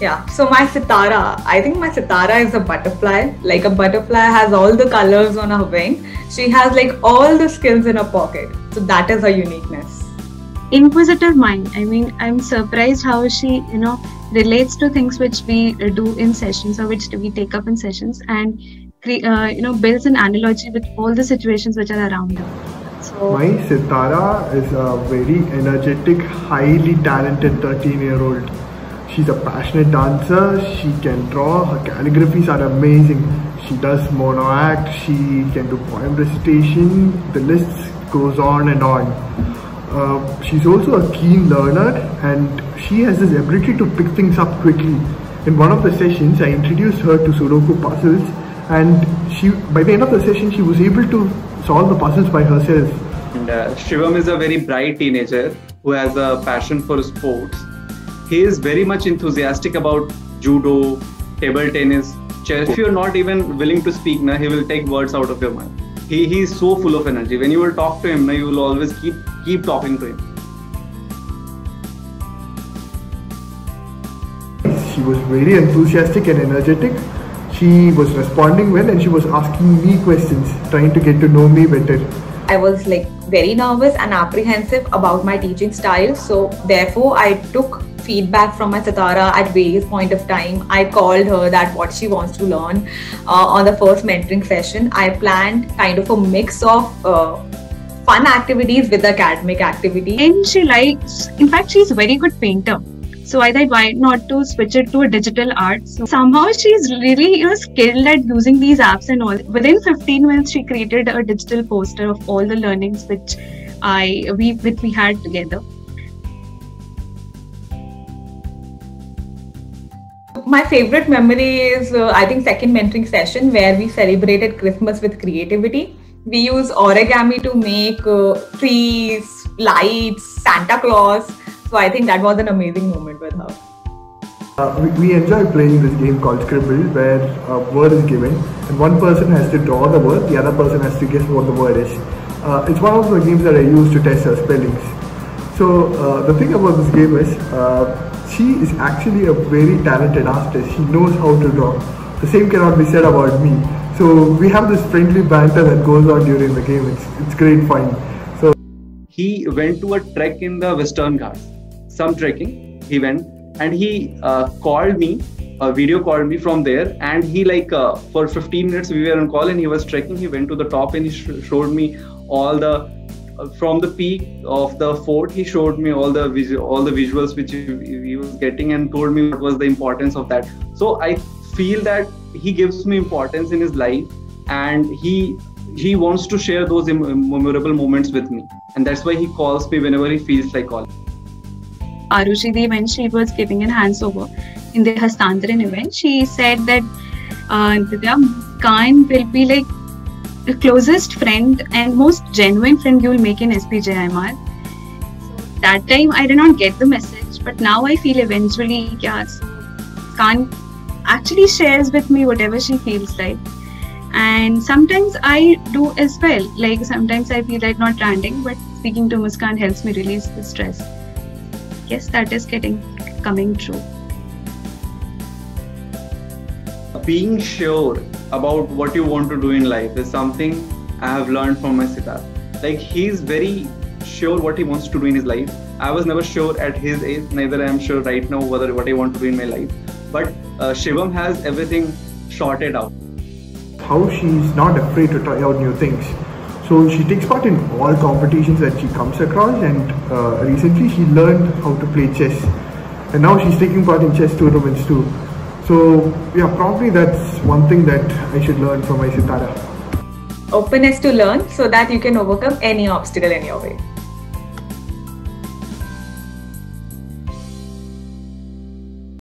Yeah, so my sitara, I think my sitara is a butterfly. Like a butterfly has all the colors on her wing. She has like all the skills in her pocket. So that is her uniqueness. Inquisitive mind. I mean, I'm surprised how she, relates to things which we do in sessions or which we take up in sessions and, builds an analogy with all the situations which are around her. So, my Sitara is a very energetic, highly talented 13-year-old. She's a passionate dancer, she can draw, her calligraphies are amazing. She does mono act, she can do poem recitation, the list goes on and on. She's also a keen learner and she has this ability to pick things up quickly. In one of the sessions, I introduced her to Sudoku puzzles and by the end of the session, she was able to solve the puzzles by herself. And Shivam is a very bright teenager who has a passion for sports. He is very much enthusiastic about judo, table tennis, chess. If you're not even willing to speak, he will take words out of your mouth. He is so full of energy. When you will talk to him, you will always keep talking to him. She was very enthusiastic and energetic. She was responding well and she was asking me questions, trying to get to know me better. I was like very nervous and apprehensive about my teaching style. So therefore I took feedback from my Sitara at various point of time. I called her that what she wants to learn on the first mentoring session. I planned kind of a mix of fun activities with academic activities. And she likes, in fact, she's a very good painter. So I thought, why not to switch it to a digital art? So somehow she's really skilled at using these apps and all. Within 15 minutes, she created a digital poster of all the learnings which we had together. My favorite memory is, I think, second mentoring session where we celebrated Christmas with creativity. We use origami to make trees, lights, Santa Claus. So I think that was an amazing moment with her. We enjoy playing this game called Scribble where a word is given and one person has to draw the word, the other person has to guess what the word is. It's one of the games that I use to test her spellings. So the thing about this game is, she is actually a very talented artist. She knows how to draw. The same cannot be said about me. So we have this friendly banter that goes on during the game. It's great fun. So he went to a trek in the Western Ghats. Some trekking he went and he called me, video called me from there, and he for 15 minutes we were on call and he was trekking. He went to the top and he showed me all the from the peak of the fort. He showed me all the visuals which he was getting and told me what was the importance of that. So I feel that he gives me importance in his life and he wants to share those memorable moments with me, and that's why he calls me whenever he feels like calling. Arushi, when she was giving an hands-over in the Hastantaran event, she said that Khan will be like the closest friend and most genuine friend you will make in SPJIMR. So that time I did not get the message, but now I feel eventually, Khan actually shares with me whatever she feels like. And sometimes I do as well. Like sometimes I feel like not ranting, but speaking to Muskan helps me release the stress. Yes, that is coming true. Being sure about what you want to do in life is something I have learned from my Siddharth. Like he's very sure what he wants to do in his life. I was never sure at his age, neither I am sure right now what I want to do in my life. But Shivam has everything sorted out. How she's not afraid to try out new things. So she takes part in all competitions that she comes across, and recently she learned how to play chess. And now she's taking part in chess tournaments too. So yeah, probably that's one thing that I should learn from my Sitara. Openness to learn so that you can overcome any obstacle in your way.